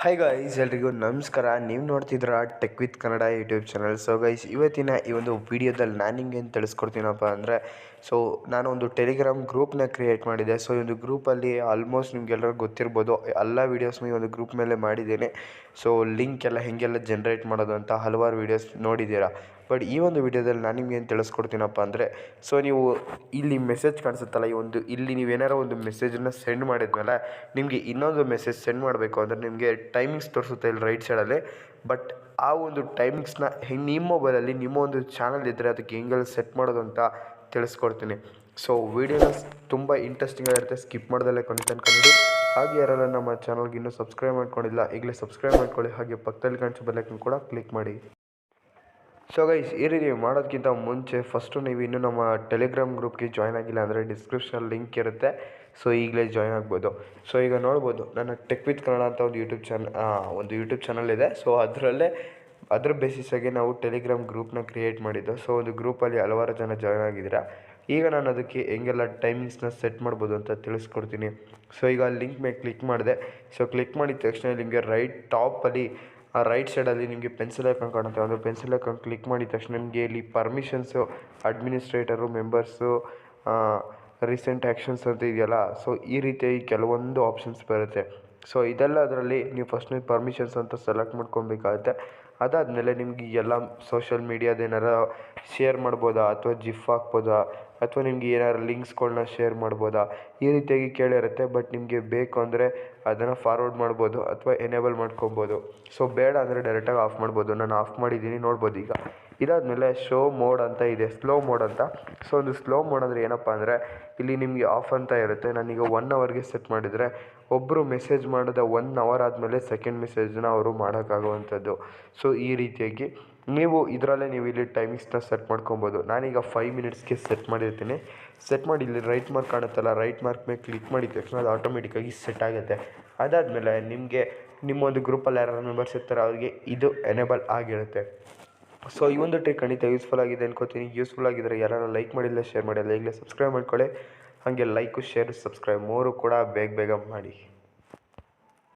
Hi guys, ಎಲ್ರಿಗೂ ನಮಸ್ಕಾರ. ನೀವು ನೋಡ್ತಿದ್ರ tech with Kannada YouTube channel. So guys, ಇವತ್ತಿನ ಈ ಒಂದು ವಿಡಿಯೋದಲ್ಲಿ ನಾನು ನಿಮ್ಗೆ ಏನು ತಿಳಿಸ್ಕೊಡ್ತೀನಪ್ಪ ಅಂದರೆ, ನಾನು ಒಂದು ಟೆಲಿಗ್ರಾಮ್ ಗ್ರೂಪ್ನ ಕ್ರಿಯೇಟ್ ಮಾಡಿದೆ. ಸೊ ಈ ಒಂದು ಗ್ರೂಪಲ್ಲಿ ಆಲ್ಮೋಸ್ಟ್ ನಿಮಗೆಲ್ಲರೂ ಗೊತ್ತಿರ್ಬೋದು, ಎಲ್ಲ ವೀಡಿಯೋಸ್ನ ಈ ಒಂದು ಗ್ರೂಪ್ ಮೇಲೆ ಮಾಡಿದ್ದೇನೆ. ಸೊ ಲಿಂಕ್ ಎಲ್ಲ ಹೇಗೆಲ್ಲ ಜನ್ರೇಟ್ ಮಾಡೋದು ಅಂತ ಹಲವಾರು ವೀಡಿಯೋಸ್ ನೋಡಿದ್ದೀರಾ. ಬಟ್ ಈ ಒಂದು ವಿಡಿಯೋದಲ್ಲಿ ನಾನು ನಿಮ್ಗೆ ಏನು ತಿಳಿಸ್ಕೊಡ್ತೀನಪ್ಪ ಅಂದರೆ, ಸೊ ನೀವು ಇಲ್ಲಿ ಮೆಸೇಜ್ ಕಾಣಿಸುತ್ತಲ್ಲ, ಇಲ್ಲಿ ನೀವೇನಾರು ಒಂದು ಮೆಸೇಜನ್ನು ಸೆಂಡ್ ಮಾಡಿದ್ಮೇಲೆ ನಿಮಗೆ ಇನ್ನೊಂದು ಮೆಸೇಜ್ ಸೆಂಡ್ ಮಾಡಬೇಕು ಅಂದರೆ ನಿಮಗೆ ಟೈಮಿಂಗ್ಸ್ ತೋರಿಸುತ್ತೆ ಇಲ್ಲಿ ರೈಟ್ ಸೈಡಲ್ಲಿ. ಬಟ್ ಆ ಒಂದು ಟೈಮಿಂಗ್ಸ್ನ ನಿಮ್ಮ ಮೊಬೈಲಲ್ಲಿ ನಿಮ್ಮ ಒಂದು ಚಾನಲ್ ಇದ್ದರೆ ಅದಕ್ಕೆ ಹೆಂಗೆಲ್ಲ ಸೆಟ್ ಮಾಡೋದು ಅಂತ ತಿಳಿಸ್ಕೊಡ್ತೀನಿ. ಸೊ ವೀಡಿಯೋನ ತುಂಬ ಇಂಟ್ರೆಸ್ಟಿಂಗ್ ಆಗಿರುತ್ತೆ, ಸ್ಕಿಪ್ ಮಾಡ್ದಲ್ಲೇ ಕೊನೆ ತನಕ ನೋಡಿ. ಹಾಗೆ ಯಾರೆಲ್ಲ ನಮ್ಮ ಚಾನಲ್ಗೆ ಇನ್ನೂ ಸಬ್ಸ್ಕ್ರೈಬ್ ಮಾಡ್ಕೊಂಡಿಲ್ಲ, ಈಗಲೇ ಸಬ್ಸ್ಕ್ರೈಬ್ ಮಾಡ್ಕೊಳ್ಳಿ. ಹಾಗೆ ಪಕ್ಕದಲ್ಲಿ ಕಾಣಿಸೋ ಬೆಲ್ಲೈಕನ್ ಕೂಡ ಕ್ಲಿಕ್ ಮಾಡಿ. ಸೊ ಗೈಸ್, ಈ ರೀತಿ ಮಾಡೋದಕ್ಕಿಂತ ಮುಂಚೆ ಫಸ್ಟು ನೀವು ಇನ್ನೂ ನಮ್ಮ ಟೆಲಿಗ್ರಾಮ್ ಗ್ರೂಪ್ಗೆ ಜಾಯ್ನ್ ಆಗಿಲ್ಲ ಅಂದರೆ ಡಿಸ್ಕ್ರಿಪ್ಷನಲ್ಲಿ ಲಿಂಕ್ ಇರುತ್ತೆ. ಸೊ ಈಗಲೇ ಜಾಯ್ನ್ ಆಗ್ಬೋದು. ಸೊ ಈಗ ನೋಡ್ಬೋದು, ನನ್ನ ಟೆಕ್ ವಿತ್ ಕನ್ನಡ ಅಂತ ಒಂದು ಯೂಟ್ಯೂಬ್ ಚಾನಲ್ ಇದೆ. ಸೊ ಅದ್ರ ಬೇಸಿಸಾಗಿ ನಾವು ಟೆಲಿಗ್ರಾಮ್ ಗ್ರೂಪ್ನ ಕ್ರಿಯೇಟ್ ಮಾಡಿದ್ದು. ಸೊ ಒಂದು ಗ್ರೂಪಲ್ಲಿ ಹಲವಾರು ಜನ ಜಾಯ್ನ್ ಆಗಿದ್ದೀರಾ. ಈಗ ನಾನು ಅದಕ್ಕೆ ಹೆಂಗೆಲ್ಲ ಟೈಮಿಂಗ್ಸ್ನ ಸೆಟ್ ಮಾಡ್ಬೋದು ಅಂತ ತಿಳಿಸ್ಕೊಡ್ತೀನಿ. ಸೊ ಈಗ ಲಿಂಕ್ ಮೇಲೆ ಕ್ಲಿಕ್ ಮಾಡಿದೆ. ಸೊ ಕ್ಲಿಕ್ ಮಾಡಿದ ತಕ್ಷಣ ನಿಮಗೆ ರೈಟ್ ಸೈಡಲ್ಲಿ ನಿಮಗೆ ಪೆನ್ಸಿಲ್ ಐಕಾನ್ ಕಾಣುತ್ತೆ. ಒಂದು ಪೆನ್ಸಿಲ್ ಐಕಾನ್ ಕ್ಲಿಕ್ ಮಾಡಿದ ತಕ್ಷಣ ನಿಮಗೆ ಇಲ್ಲಿ ಪರ್ಮಿಷನ್ಸು, ಅಡ್ಮಿನಿಸ್ಟ್ರೇಟರು, ಮೆಂಬರ್ಸು, ರೀಸೆಂಟ್ ಆ್ಯಕ್ಷನ್ಸ್ ಅಂತ ಇದೆಯಲ್ಲ. ಸೊ ಈ ರೀತಿಯಾಗಿ ಕೆಲವೊಂದು ಆಪ್ಷನ್ಸ್ ಬರುತ್ತೆ. ಸೊ ಇದೆಲ್ಲ ಅದರಲ್ಲಿ ನೀವು ಫಸ್ಟ್ ನೀವು ಪರ್ಮಿಷನ್ಸ್ ಅಂತ ಸೆಲೆಕ್ಟ್ ಮಾಡ್ಕೊಬೇಕಾಗುತ್ತೆ. ಅದಾದಮೇಲೆ ನಿಮ್ಗೆ ಎಲ್ಲ ಸೋಷಿಯಲ್ ಮೀಡಿಯಾದೇನಾರ ಶೇರ್ ಮಾಡ್ಬೋದಾ, ಅಥವಾ ಜಿಫ್ ಹಾಕ್ಬೋದಾ, ಅಥವಾ ನಿಮ್ಗೆ ಏನಾರು ಲಿಂಕ್ಸ್ಗಳನ್ನ ಶೇರ್ ಮಾಡ್ಬೋದಾ, ಈ ರೀತಿಯಾಗಿ ಕೇಳಿರುತ್ತೆ. ಬಟ್ ನಿಮಗೆ ಬೇಕು ಅಂದರೆ ಅದನ್ನು ಫಾರ್ವರ್ಡ್ ಮಾಡ್ಬೋದು ಅಥವಾ ಎನೇಬಲ್ ಮಾಡ್ಕೊಬೋದು. ಸೊ ಬೇಡ ಅಂದರೆ ಡೈರೆಕ್ಟಾಗಿ ಆಫ್ ಮಾಡ್ಬೋದು. ನಾನು ಆಫ್ ಮಾಡಿದ್ದೀನಿ, ನೋಡ್ಬೋದು ಈಗ. ಇದಾದಮೇಲೆ ಶೋ ಮೋಡ್ ಅಂತ ಇದೆ, ಸ್ಲೋ ಮೋಡ್ ಅಂತ. ಸೊ ಒಂದು ಸ್ಲೋ ಮೋಡ್ ಅಂದರೆ ಏನಪ್ಪ ಅಂದರೆ, ಇಲ್ಲಿ ನಿಮಗೆ ಆಫ್ ಅಂತ ಇರುತ್ತೆ. ನಾನೀಗ 1 ಅವರ್ಗೆ ಸೆಟ್ ಮಾಡಿದರೆ ಒಬ್ಬರು ಮೆಸೇಜ್ ಮಾಡಿದ 1 ಅವರ್ ಆದಮೇಲೆ ಸೆಕೆಂಡ್ ಮೆಸೇಜನ್ನ ಅವರು ಮಾಡೋಕ್ಕಾಗುವಂಥದ್ದು. ಸೊ ಈ ರೀತಿಯಾಗಿ ನೀವು ಇಲ್ಲಿ ಟೈಮಿಂಗ್ಸ್ನ ಸೆಟ್ ಮಾಡ್ಕೊಬೋದು. ನಾನೀಗ 5 ಮಿನಿಟ್ಸ್ಗೆ ಸೆಟ್ ಮಾಡಿರ್ತೀನಿ. ಸೆಟ್ ಮಾಡಿ ಇಲ್ಲಿ ರೈಟ್ ಮಾರ್ಕ್ ಕಾಣುತ್ತಲ್ಲ, ರೈಟ್ ಮಾರ್ಕ್ ಮೇಲೆ ಕ್ಲಿಕ್ ಮಾಡಿದ ತಕ್ಷಣ ಅದು ಆಟೋಮೆಟಿಕ್ಕಾಗಿ ಸೆಟ್ ಆಗುತ್ತೆ. ಅದಾದಮೇಲೆ ನಿಮ್ಮ ಒಂದು ಗ್ರೂಪಲ್ಲಿ ಯಾರು ಮೆಂಬರ್ಸ್ ಇರ್ತಾರೆ ಅವ್ರಿಗೆ ಇದು ಎನೇಬಲ್ ಆಗಿರುತ್ತೆ. ಸೊ ಈ ಒಂದು ಟ್ರಿಕ್ ಖಂಡಿತ ಯೂಸ್ಫುಲ್ ಆಗಿದೆ ಅನ್ಕೋತೀನಿ. ಯೂಸ್ಫುಲ್ ಆಗಿದ್ದರೆ ಯಾರು ಲೈಕ್ ಮಾಡಿಲ್ಲ, ಶೇರ್ ಮಾಡಿಲ್ಲ, ಈಗಲೇ ಸಬ್ಸ್ಕ್ರೈಬ್ ಮಾಡ್ಕೊಳ್ಳಿ. ಹಾಗೆ ಲೈಕು, ಶೇರ್, ಸಬ್ಸ್ಕ್ರೈಬ್ 3 ಕೂಡ ಬೇಗ ಮಾಡಿ.